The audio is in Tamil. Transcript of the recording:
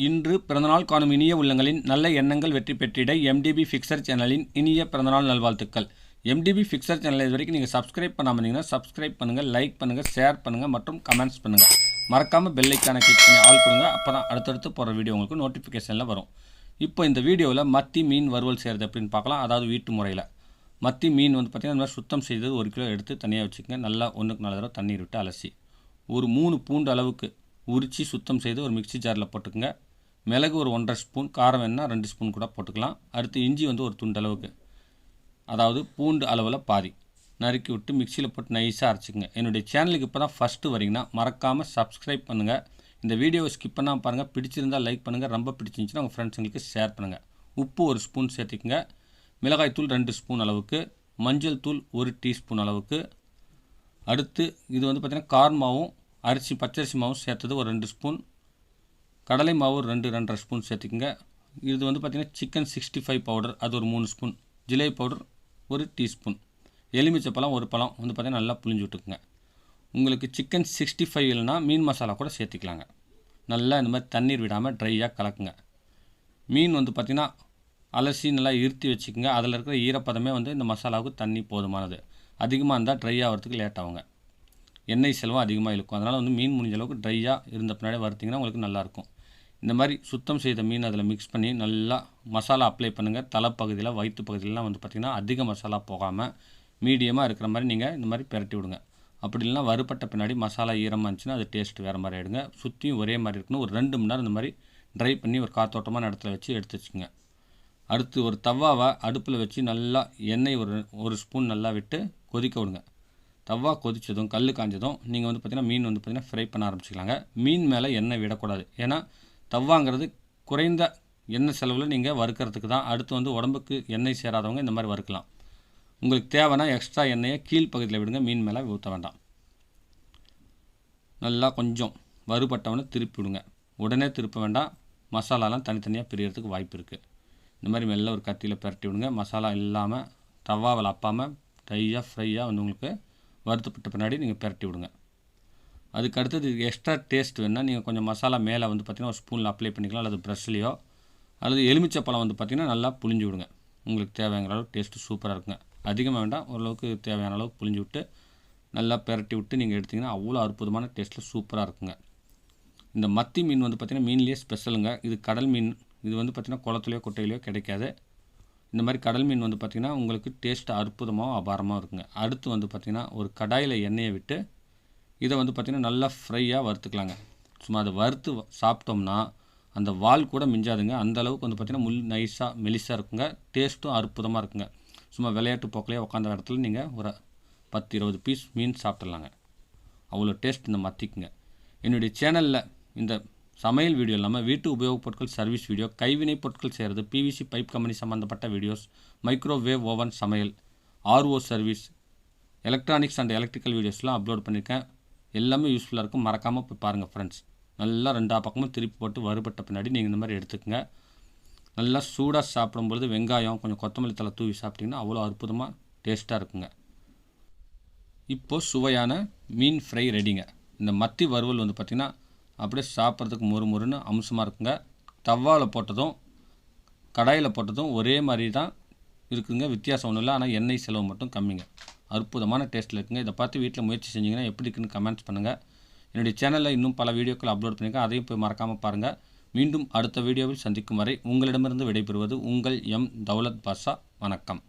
இன்று பிறந்தநாள் காணும் இனிய உள்ளங்களின் நல்ல எண்ணங்கள் வெற்றி பெற்றிட எம்டிபி ஃபிக்சர் சேனலின் இனிய பிறந்தநாள் நல்வாழ்த்துக்கள். எம்டிபி ஃபிக்சர் சேனல் இது வரைக்கும் நீங்கள் சப்ஸ்கிரைப் பண்ணாமல் இருந்தீங்கன்னா சப்ஸ்கிரைப் பண்ணுங்கள், லைக் பண்ணுங்கள், ஷேர் பண்ணுங்கள் மற்றும் கமெண்ட்ஸ் பண்ணுங்கள். மறக்காமல் பெல் ஐக்கானை கிளிக் பண்ணி ஆல் கொடுங்க. அப்போ தான் அடுத்தடுத்து போகிற வீடியோ உங்களுக்கு நோட்டிஃபிகேஷனில் வரும். இப்போ இந்த வீடியோவில் மத்தி மீன் வறுவல் செய்கிறது எப்படின்னு பார்க்கலாம். அதாவது வீட்டு முறையில் மத்தி மீன் வந்து பார்த்திங்கன்னா இந்த மாதிரி சுத்தம் செய்தது 1 கிலோ எடுத்து தனியாக வச்சுக்கோங்க. நல்லா 1க்கு 4 தடவை தண்ணீர் விட்டு அலசி ஒரு 3 பூண்டு அளவுக்கு உரித்து சுத்தம் செய்து ஒரு மிக்சி ஜாரில் போட்டுக்குங்க. மிளகு ஒரு 1½ ஸ்பூன், காரம் வேணுன்னா 2 ஸ்பூன் கூட போட்டுக்கலாம். அடுத்து இஞ்சி வந்து ஒரு துண்டு அளவுக்கு, அதாவது பூண்டு அளவில் பாதி நறுக்கி விட்டு மிக்சியில் போட்டு நைஸாக அரைச்சிக்கங்க. என்னுடைய சேனலுக்கு இப்போ தான் ஃபஸ்ட்டு வரீங்கன்னா மறக்காமல் சப்ஸ்கிரைப் பண்ணுங்கள். இந்த வீடியோவை ஸ்கிப் பண்ணாமல் பாருங்கள். பிடிச்சிருந்தால் லைக் பண்ணுங்கள், ரொம்ப பிடிச்சிருந்துச்சுன்னா உங்கள் ஃப்ரெண்ட்ஸுங்களுக்கு ஷேர் பண்ணுங்கள். உப்பு 1 ஸ்பூன் சேர்த்துக்குங்க. மிளகாய் தூள் 2 ஸ்பூன் அளவுக்கு, மஞ்சள் தூள் 1 டீஸ்பூன் அளவுக்கு. அடுத்து இது வந்து பார்த்திங்கன்னா கார்ன் மாவும் பச்சரிசி மாவும் சேர்த்தது ஒரு 2 ஸ்பூன், கடலை மாவு 2-2½ ஸ்பூன் சேர்த்துக்குங்க. இது வந்து பார்த்திங்கன்னா சிக்கன் 65 பவுடர் அது ஒரு 3 ஸ்பூன், ஜிலேபி பவுடர் 1 டீஸ்பூன், எலுமிச்சை பழம் 1 பழம் வந்து பார்த்திங்கன்னா நல்லா புளிஞ்சு விட்டுக்குங்க. உங்களுக்கு சிக்கன் 65 இல்லைனா மீன் மசாலா கூட சேர்த்துக்கலாங்க. நல்லா இந்த மாதிரி தண்ணீர் விடாமல் ட்ரையாக கலக்குங்க. மீன் வந்து பார்த்திங்கன்னா அலசி நல்லா இருத்தி வச்சுக்கோங்க. அதில் இருக்கிற ஈரப்பதமே வந்து இந்த மசாலாவுக்கு தண்ணி போதுமானது. அதிகமாக இருந்தால் ட்ரை ஆகிறதுக்கு லேட் ஆகுங்க. எண்ணெய் செலவும் அதிகமாக இருக்கும். அதனால் வந்து மீன் முடிஞ்ச அளவுக்கு ட்ரையாக இருந்த பின்னாடி வறுத்திங்கன்னா உங்களுக்கு நல்லாயிருக்கும். இந்த மாதிரி சுத்தம் செய்த மீன் அதில் மிக்ஸ் பண்ணி நல்லா மசாலா அப்ளை பண்ணுங்கள். தலைப்பகுதியில் வயிற்று பகுதியிலலாம் வந்து பார்த்திங்கன்னா அதிக மசாலா போகாமல் மீடியமாக இருக்கிற மாதிரி நீங்கள் இந்த மாதிரி பெரட்டி விடுங்க. அப்படி இல்லைனா வறுபட்ட பின்னாடி மசாலா ஈரமாக இருந்துச்சுன்னா அது டேஸ்ட் வேறு மாதிரி ஆகிடுங்க. சுற்றியும் ஒரே மாதிரி இருக்கணும். ஒரு 2 மணி நேரம் இந்த மாதிரி ட்ரை பண்ணி ஒரு காத்தோட்டமான இடத்துல வச்சு எடுத்து வச்சுக்கோங்க. அடுத்து ஒரு தவாவை அடுப்பில் வச்சு நல்லா எண்ணெய் ஒரு ஸ்பூன் நல்லா விட்டு கொதிக்க விடுங்க. தவா கொதித்ததும் கல் காஞ்சதும் நீங்கள் வந்து பார்த்திங்கன்னா மீன் வந்து பார்த்திங்கன்னா ஃப்ரை பண்ண ஆரம்பிச்சிக்கலாங்க. மீன் மேலே எண்ணெய் விடக்கூடாது. ஏன்னா தவாங்கிறது குறைந்த எண்ணெய் செலவில் நீங்கள் வறுக்கிறதுக்கு தான். அடுத்து வந்து உடம்புக்கு எண்ணெய் சேராதவங்க இந்த மாதிரி வறுக்கலாம். உங்களுக்கு தேவைன்னா எக்ஸ்ட்ரா எண்ணெயை கீழ்ப்பகுதியில் விடுங்க, மீன் மேலே ஊற்ற வேண்டாம். நல்லா கொஞ்சம் வறுபட்டவனை திருப்பி விடுங்க. உடனே திருப்ப வேண்டாம், மசாலாலாம் தனித்தனியாக பிரியறதுக்கு வாய்ப்பு இருக்குது. இந்த மாதிரி மெல்ல ஒரு கத்தியில் பரட்டி விடுங்க. மசாலா இல்லாமல் தவாவில் அப்பாமல் ட்ரையாக ஃப்ரையாக வந்து உங்களுக்கு வறுத்துப்பட்ட பின்னாடி நீங்கள் பரட்டி விடுங்க. அதுக்கு அடுத்தது எக்ஸ்ட்ரா டேஸ்ட் வேணுன்னா நீங்கள் கொஞ்சம் மசாலா மேலே வந்து பார்த்திங்கன்னா ஒரு ஸ்பூனில் அப்ளை பண்ணிக்கலாம், அல்லது ப்ரஷ்லேயோ அல்லது எலுமிச்சை பழம் வந்து பார்த்திங்கன்னா நல்லா புளிஞ்சு விடுங்க. உங்களுக்கு தேவையான அளவுக்கு டேஸ்ட்டு சூப்பராக இருக்குங்க. அதிகமாக வேண்டாம், ஓரளவுக்கு தேவையான அளவுக்கு புளிஞ்சு விட்டு நல்லா பரட்டி விட்டு நீங்கள் எடுத்திங்கன்னா அவ்வளோ அற்புதமான டேஸ்ட்டில் சூப்பராக இருக்குங்க. இந்த மத்தி மீன் வந்து பார்த்திங்கன்னா மீன்லேயே ஸ்பெஷலுங்க. இது கடல் மீன். இது வந்து பார்த்திங்கன்னா குளத்துலையோ குட்டையிலையோ கிடைக்காது. இந்த மாதிரி கடல் மீன் வந்து பார்த்திங்கன்னா உங்களுக்கு டேஸ்ட் அற்புதமாக அபாரமாக இருக்குங்க. அடுத்து வந்து பார்த்திங்கன்னா ஒரு கடாயில் எண்ணெயை விட்டு இதை வந்து பார்த்திங்கன்னா நல்லா ஃப்ரையாக வறுத்துக்கலாங்க. சும்மா அதை வறுத்து சாப்பிட்டோம்னா அந்த வால் கூட மிஞ்சாதுங்க. அந்த அளவுக்கு வந்து பார்த்திங்கன்னா நைஸாக மெலிசாக இருக்குங்க. டேஸ்ட்டும் அற்புதமாக இருக்குங்க. சும்மா விளையாட்டு போக்கிலே உட்காந்த இடத்துல நீங்கள் ஒரு 10-20 பீஸ் மீன் சாப்பிட்றலாங்க. அவ்வளோ டேஸ்ட் இந்த மத்திக்குங்க. என்னுடைய சேனலில் இந்த சமையல் வீடியோ இல்லாமல் வீட்டு உபயோகப் பொருட்கள் சர்வீஸ் வீடியோ, கைவினை பொருட்கள் செய்கிறது, பிவிசி பைப் கம்பெனி சம்மந்தப்பட்ட வீடியோஸ், மைக்ரோவேவ் ஓவன் சமையல், RO service, electronics and electrical வீடியோஸ்லாம் அப்லோட் பண்ணியிருக்கேன். எல்லாமே யூஸ்ஃபுல்லாக இருக்கும். மறக்காமல் போய் பாருங்கள் ஃப்ரெண்ட்ஸ். நல்லா 2 பக்கமும் திருப்பி போட்டு வறுபட்ட பின்னாடி நீங்கள் இந்த மாதிரி எடுத்துக்கங்க. நல்லா சூடாக சாப்பிடும்பொழுது வெங்காயம் கொஞ்சம் கொத்தமல்லி தழை தூவி சாப்பிட்டிங்கன்னா அவ்வளோ அற்புதமாக டேஸ்ட்டாக இருக்குங்க. இப்போது சுவையான மீன் ஃப்ரை ரெடிங்க. இந்த மத்தி வறுவல் வந்து பார்த்திங்கன்னா அப்படியே சாப்பிட்றதுக்கு மொறுன்னு அம்சமாக இருக்குங்க. தவாவில் போட்டதும் கடாயில் போட்டதும் ஒரே மாதிரி தான் இருக்குங்க. வித்தியாசம் ஒன்றும் இல்லை. ஆனால் எண்ணெய் செலவு மட்டும் கம்மிங்க. அற்புதமான டேஸ்ட்டில் இருக்குங்க. இதை பார்த்து வீட்டில் முயற்சி செஞ்சிங்கன்னா எப்படி இருக்குன்னு கமெண்ட்ஸ் பண்ணுங்கள். என்னுடைய சேனலில் இன்னும் பல வீடியோக்கள் அப்லோட் பண்ணியிருக்கேன். அதையும் போய் மறக்காமல் பாருங்கள். மீண்டும் அடுத்த வீடியோவில் சந்திக்கும் வரை உங்களிடமிருந்து விடைபெறுவது உங்கள் எம். தௌலத் பாஷா. வணக்கம்.